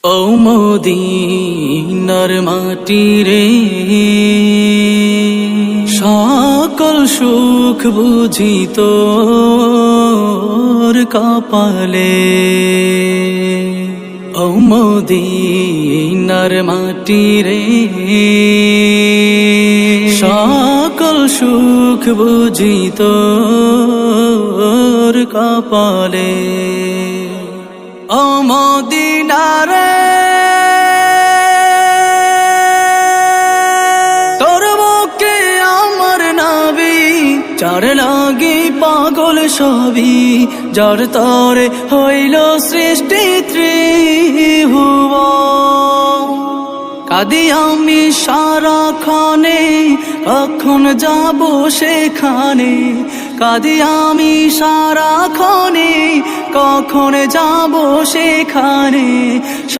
ও মদিনার মাটি রে, সকল সুখ বুঝি তোর কপালে। ও মদিনার মাটি রে, সকল সুখ বুঝি তোর কপালে। ও মদিনা রে, তোর বুকে আমার নবী, যার লাগি পাগল সবই, যার তরে হইল সৃষ্টি ত্রিভুবন। কাঁদি আমি সারাক্ষণে, কখন যাব সেখানে। কাঁদি আমি সারাক্ষণে, কখন যাব সেখানে।